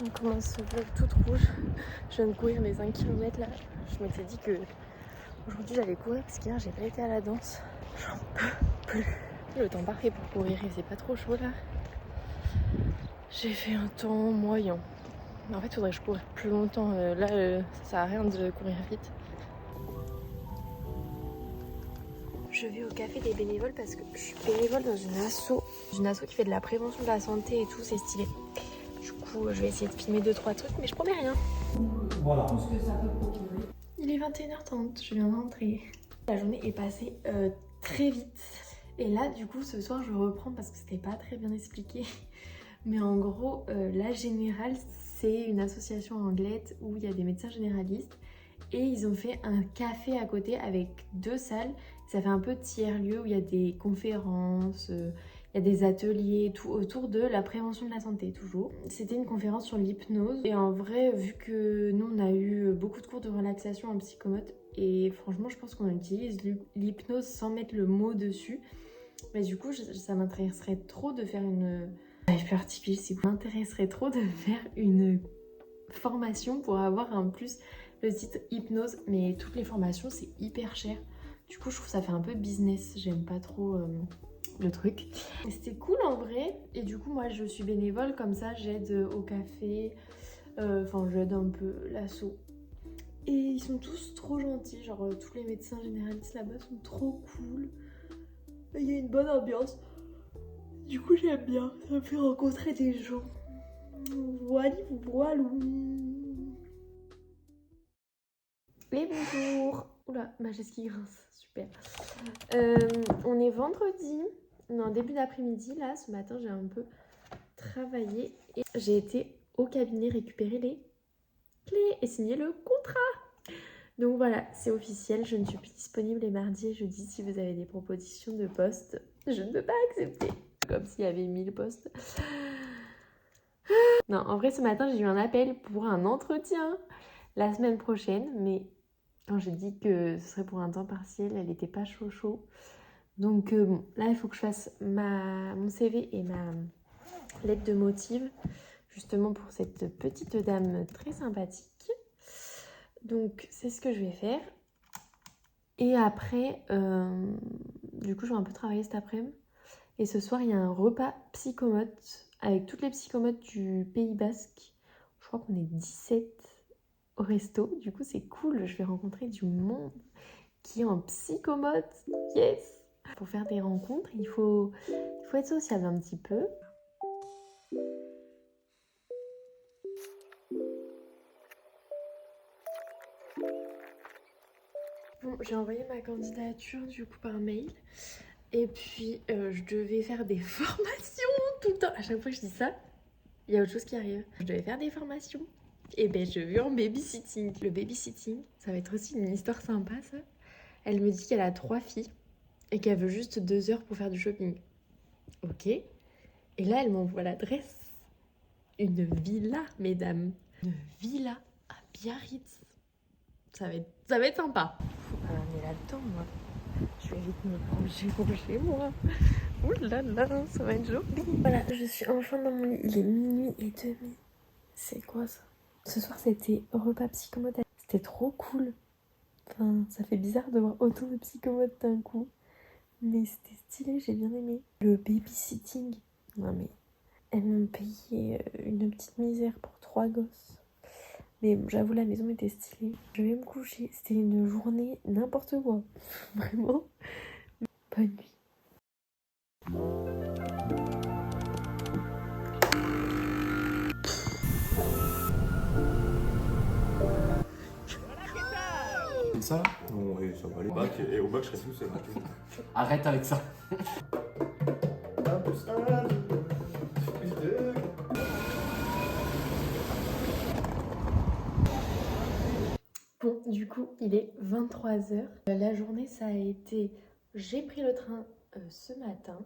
On commence ce vlog toute rouge. Je viens de courir mes 5 km là. Je m'étais dit que aujourd'hui j'allais courir parce qu'hier j'ai pas été à la danse. J'en peux plus. Le temps parfait pour courir, il faisait pas trop chaud là. J'ai fait un temps moyen. En fait, il faudrait que je cours plus longtemps. Là, ça sert à rien de courir vite. Je vais au café des bénévoles parce que je suis bénévole dans une asso qui fait de la prévention de la santé et tout, c'est stylé. Du coup, je vais essayer de filmer 2-3 trucs, mais je promets rien. Voilà. Il est 21h30, je viens de rentrer. La journée est passée très vite. Et là, du coup, ce soir, je reprends parce que c'était pas très bien expliqué. Mais en gros, la Générale, c'est une association anglaise où il y a des médecins généralistes. Et ils ont fait un café à côté avec 2 salles. Ça fait un peu tiers-lieu où il y a des conférences, il y a des ateliers, tout autour de la prévention de la santé, toujours. C'était une conférence sur l'hypnose. Et en vrai, vu que nous, on a eu beaucoup de cours de relaxation en psychomote, et franchement, je pense qu'on utilise l'hypnose sans mettre le mot dessus. Mais du coup, ça m'intéresserait trop de faire une... Je suis articulée, ça m'intéresserait trop de faire une formation pour avoir un plus le titre hypnose. Mais toutes les formations, c'est hyper cher. Du coup, je trouve que ça fait un peu business. J'aime pas trop le truc. C'était cool en vrai. Et du coup, moi, je suis bénévole. Comme ça, j'aide au café. Enfin, j'aide un peu l'asso. Et ils sont tous trop gentils. Genre, tous les médecins généralistes là-bas sont trop cool. Il y a une bonne ambiance. Du coup, j'aime bien. Ça me fait rencontrer des gens. Voilà, voilà. Et bonjour. Oula, ma chaise qui grince. Super. On est vendredi. Non, début d'après-midi. Là, ce matin, j'ai un peu travaillé. Et j'ai été au cabinet récupérer les clés et signer le contrat. Donc voilà, c'est officiel. Je ne suis plus disponible les mardis et jeudis. Si vous avez des propositions de poste, je ne peux pas accepter. Comme s'il y avait 1000 postes. Non, en vrai, ce matin, j'ai eu un appel pour un entretien la semaine prochaine. Mais quand j'ai dit que ce serait pour un temps partiel, elle n'était pas chaud. Donc bon, là, il faut que je fasse mon CV et ma lettre de motive, justement pour cette petite dame très sympathique. Donc, c'est ce que je vais faire. Et après, du coup, je vais un peu travailler cet après-midi. Et ce soir, il y a un repas psychomote avec toutes les psychomotes du Pays Basque. Je crois qu'on est 17 au resto. Du coup, c'est cool. Je vais rencontrer du monde qui est en psychomote. Yes! Pour faire des rencontres, il faut être sociable un petit peu. Bon, j'ai envoyé ma candidature du coup par mail. Et puis, je devais faire des formations tout le temps. À chaque fois que je dis ça, il y a autre chose qui arrive. Je devais faire des formations. Et ben, je vais en babysitting. Le babysitting, ça va être aussi une histoire sympa, ça. Elle me dit qu'elle a 3 filles et qu'elle veut juste 2 heures pour faire du shopping. Ok. Et là, elle m'envoie l'adresse. Une villa, mesdames. Une villa à Biarritz. Ça va être sympa. Faut pas m'amener là-dedans, moi. Je vais vite me ranger pour chez moi. Ouh là là, ça va être joli. Voilà, je suis enfin dans mon lit. Il est minuit et demi. C'est quoi ça? Ce soir, c'était repas psychomote. C'était trop cool. Enfin, ça fait bizarre de voir autant de psychomotes d'un coup. Mais c'était stylé, j'ai bien aimé. Le babysitting. Non mais, elles m'ont payé une petite misère pour 3 gosses. Mais bon, j'avoue, la maison était stylée. Je vais me coucher. C'était une journée n'importe quoi. Vraiment. Bonne nuit. Ça là bon, et ça va aller. Bac, et au bac, je serai tout seul. Arrête avec ça. Bon, du coup, il est 23h. La journée, ça a été... J'ai pris le train ce matin.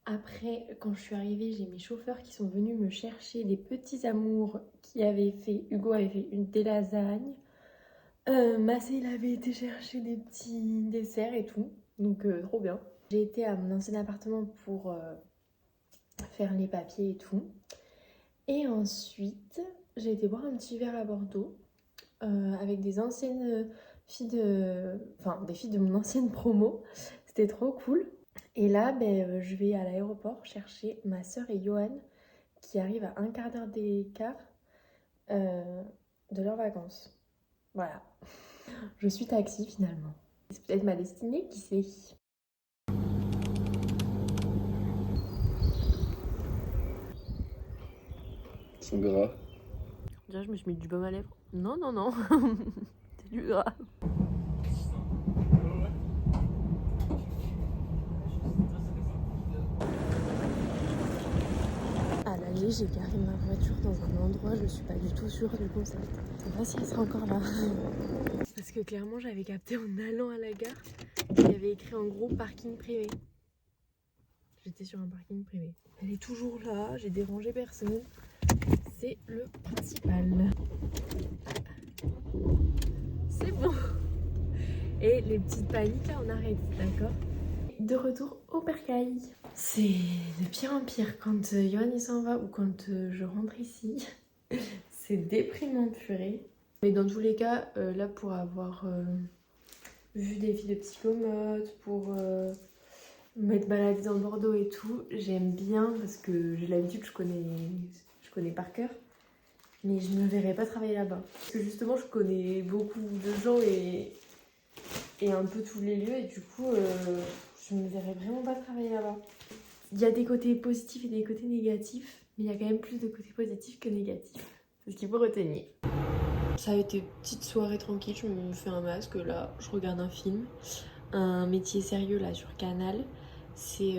Après, quand je suis arrivée, j'ai mes chauffeurs qui sont venus me chercher des petits amours qui avaient fait... Hugo avait fait des lasagnes. Massé, il avait été chercher des petits desserts et tout. Donc, trop bien. J'ai été à mon ancien appartement pour faire les papiers et tout. Et ensuite, j'ai été boire un petit verre à Bordeaux avec des anciennes filles des filles de mon ancienne promo. C'était trop cool. Et là, je vais à l'aéroport chercher ma soeur et Johan qui arrivent à un quart d'heure d'écart de leurs vacances. Voilà. Je suis taxi finalement. C'est peut-être ma destinée, qui sait. Ils sont gras. Déjà, je me suis mis du baume à lèvres. Non, non, non. C'est du gras. Ah là, j'ai garé ma voiture dans un endroit, je suis pas du tout sûre du concept. Je sais pas si elle sera encore là. Parce que clairement, j'avais capté en allant à la gare qu'il y avait écrit en gros parking privé. J'étais sur un parking privé. Elle est toujours là, j'ai dérangé personne. C'est le principal. C'est bon. Et les petites paniques là, on arrête, d'accord? De retour au bercail. C'est de pire en pire quand Johan il s'en va ou quand je rentre ici. C'est déprimant, purée. Mais dans tous les cas, là pour avoir vu des filles de psychomotes, pour m'être baladée dans Bordeaux et tout, j'aime bien parce que j'ai l'habitude, je connais par cœur. Mais je ne me verrais pas travailler là-bas. Parce que justement, je connais beaucoup de gens et un peu tous les lieux. Et du coup, je ne me verrais vraiment pas travailler là-bas. Il y a des côtés positifs et des côtés négatifs. Mais il y a quand même plus de côtés positifs que négatifs. C'est ce qu'il faut retenir. Ça a été une petite soirée tranquille. Je me fais un masque. Là, je regarde un film. Un métier sérieux là sur Canal. C'est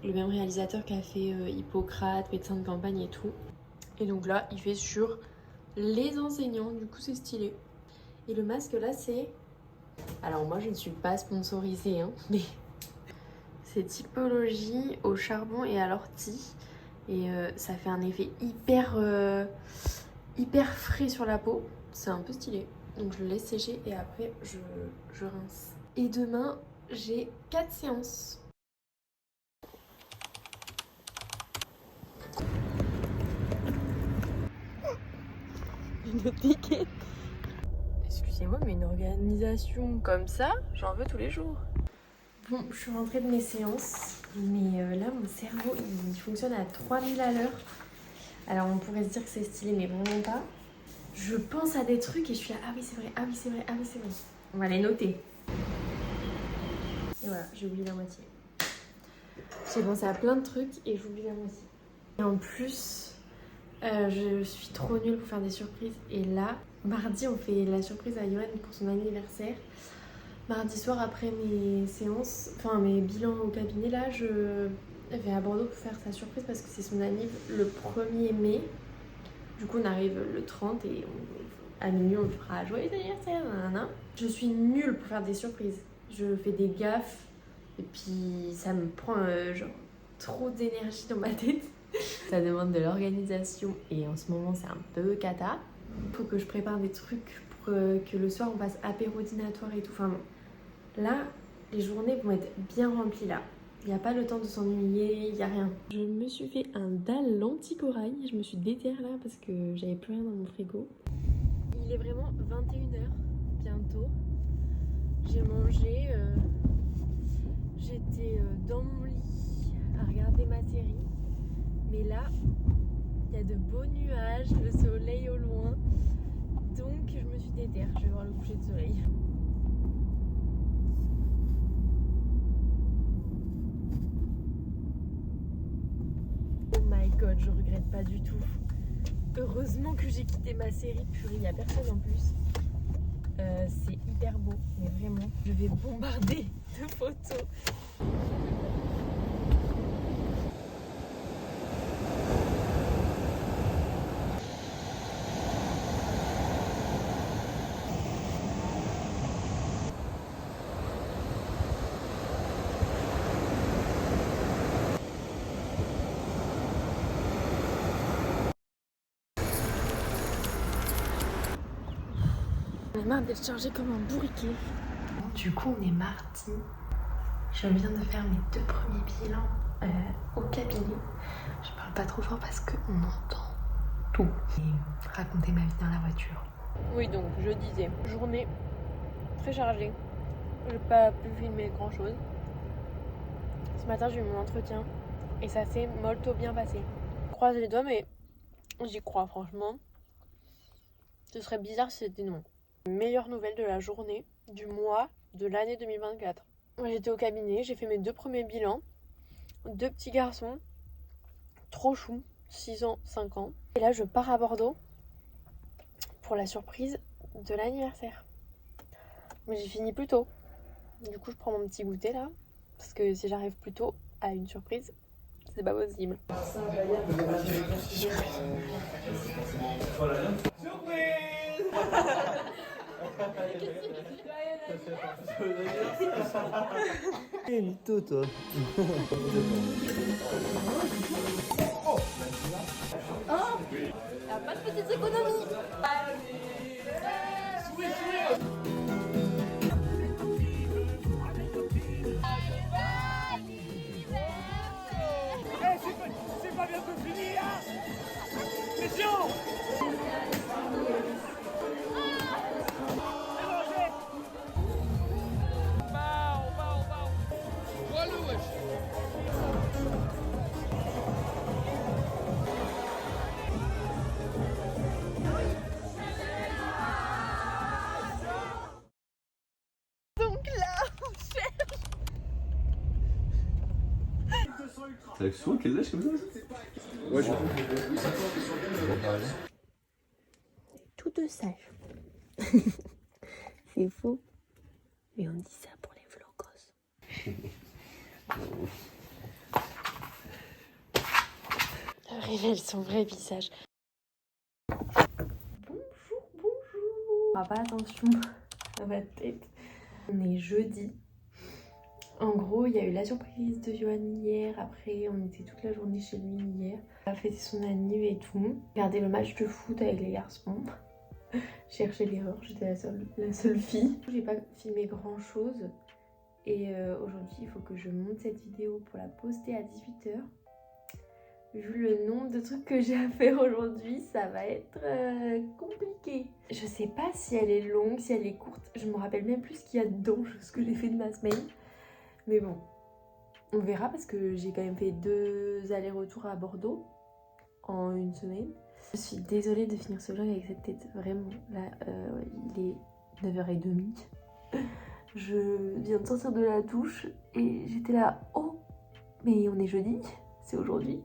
le même réalisateur qui a fait Hippocrate, médecin de campagne et tout. Et donc là, il fait sur les enseignants, du coup c'est stylé. Et le masque là, c'est... Alors moi, je ne suis pas sponsorisée, hein, mais c'est typologie au charbon et à l'ortie. Et ça fait un effet hyper frais sur la peau. C'est un peu stylé. Donc je le laisse sécher et après, je rince. Et demain, j'ai 4 séances. Une ticket. Excusez-moi, mais une organisation comme ça, j'en veux tous les jours. Bon, je suis rentrée de mes séances, mais là, mon cerveau, il fonctionne à 3000 à l'heure. Alors, on pourrait se dire que c'est stylé, mais vraiment pas. Je pense à des trucs et je suis là, ah oui, c'est vrai, ah oui, c'est vrai, ah oui, c'est vrai. On va les noter. Et voilà, j'ai oublié la moitié. J'ai pensé à plein de trucs et j'oublie la moitié. Et en plus... je suis trop nulle pour faire des surprises. Et là, mardi, on fait la surprise à Johan pour son anniversaire. Mardi soir, après mes séances, enfin mes bilans au cabinet, là, je vais à Bordeaux pour faire sa surprise parce que c'est son anniv le 1er mai. Du coup, on arrive le 30 et à minuit, on fera joyeux anniversaire. Nanana. Je suis nulle pour faire des surprises. Je fais des gaffes et puis ça me prend genre trop d'énergie dans ma tête. Ça demande de l'organisation et en ce moment c'est un peu cata. Il faut que je prépare des trucs pour que le soir on fasse apéro dînatoire et tout. Enfin bon, là les journées vont être bien remplies là. Il n'y a pas le temps de s'ennuyer, il n'y a rien. Je me suis fait un dalle anti-corail. Je me suis déterrée là parce que j'avais plus rien dans mon frigo. Il est vraiment 21h bientôt. J'ai mangé. J'étais dans mon lit à regarder ma série. Mais là, il y a de beaux nuages, le soleil au loin. Donc je me suis déterrée, je vais voir le coucher de soleil. Oh my god, je regrette pas du tout. Heureusement que j'ai quitté ma série, purée, il n'y a personne en plus. C'est hyper beau, mais vraiment, je vais bombarder de photos. On est marre d'être chargé comme un bourriquet. Du coup, on est mardi. Je viens de faire mes 2 premiers bilans au cabinet. Je parle pas trop fort parce qu'on entend. tout. Et raconter ma vie dans la voiture. Oui, donc je disais, journée très chargée. J'ai pas pu filmer grand chose. Ce matin j'ai eu mon entretien et ça s'est molto bien passé. Je croise les doigts mais j'y crois franchement. Ce serait bizarre si c'était non. Meilleure nouvelle de la journée, du mois, de l'année 2024. J'étais au cabinet, j'ai fait mes 2 premiers bilans. 2 petits garçons, trop choux, 6 ans, 5 ans. Et là je pars à Bordeaux pour la surprise de l'anniversaire. Mais j'ai fini plus tôt. Du coup je prends mon petit goûter là. Parce que si j'arrive plus tôt à une surprise, c'est pas possible. Quel mytho, toi. Y'a pas de petites économies. C'est pas bientôt fini, hein. C'est chiant. T'as souvent quel âge comme ça? Ouais, je Tout de sage. C'est faux. Mais on dit ça pour les vlogos. Révèle son vrai visage. Bonjour, bonjour. Ah, pas attention à ma tête. On est jeudi. En gros, il y a eu la surprise de Johan hier. Après, on était toute la journée chez lui hier. Il a fêté son anniv et tout. Regardé le match de foot avec les garçons. Chercher l'erreur, j'étais la seule fille. J'ai pas filmé grand chose. Et aujourd'hui, il faut que je monte cette vidéo pour la poster à 18h. Vu le nombre de trucs que j'ai à faire aujourd'hui, ça va être compliqué. Je sais pas si elle est longue, si elle est courte. Je me rappelle même plus ce qu'il y a dedans, ce que j'ai fait de ma semaine. Mais bon, on verra parce que j'ai quand même fait 2 allers-retours à Bordeaux en une semaine. Je suis désolée de finir ce vlog avec cette tête, vraiment. Là, il est 9h30. Je viens de sortir de la douche et j'étais là, oh, mais on est jeudi, c'est aujourd'hui.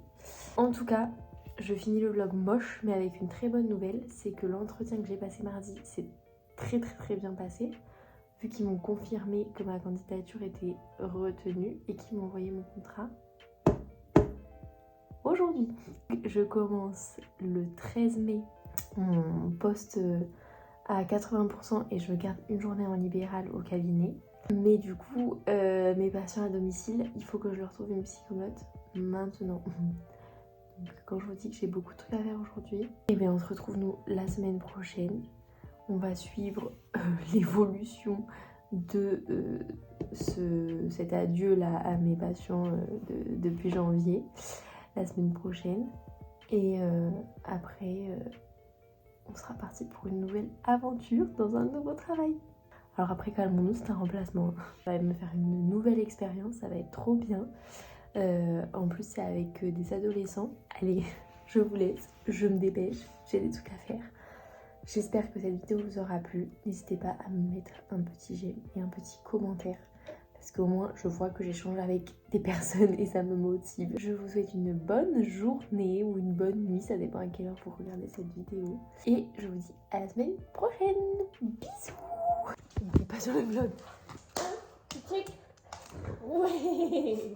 En tout cas, je finis le vlog moche, mais avec une très bonne nouvelle, c'est que l'entretien que j'ai passé mardi s'est très bien passé. Vu qu'ils m'ont confirmé que ma candidature était retenue et qu'ils m'ont envoyé mon contrat aujourd'hui. Je commence le 13 mai mon poste à 80% et je garde une journée en libéral au cabinet. Mais du coup, mes patients à domicile, il faut que je leur trouve une psychomote maintenant. Donc, quand je vous dis que j'ai beaucoup de trucs à faire aujourd'hui, et bien on se retrouve nous la semaine prochaine. On va suivre l'évolution de cet adieu là à mes patients depuis janvier, la semaine prochaine. Et après, on sera parti pour une nouvelle aventure dans un nouveau travail. Alors après, calmons-nous, c'est un remplacement. Ça va me faire une nouvelle expérience, ça va être trop bien. En plus, c'est avec des adolescents. Allez, je vous laisse, je me dépêche, j'ai des trucs à faire. J'espère que cette vidéo vous aura plu. N'hésitez pas à me mettre un petit j'aime et un petit commentaire. Parce qu'au moins, je vois que j'échange avec des personnes et ça me motive. Je vous souhaite une bonne journée ou une bonne nuit. Ça dépend à quelle heure vous regardez cette vidéo. Et je vous dis à la semaine prochaine. Bisous. Il n'était pas sur le vlog. Petit truc. Ouais.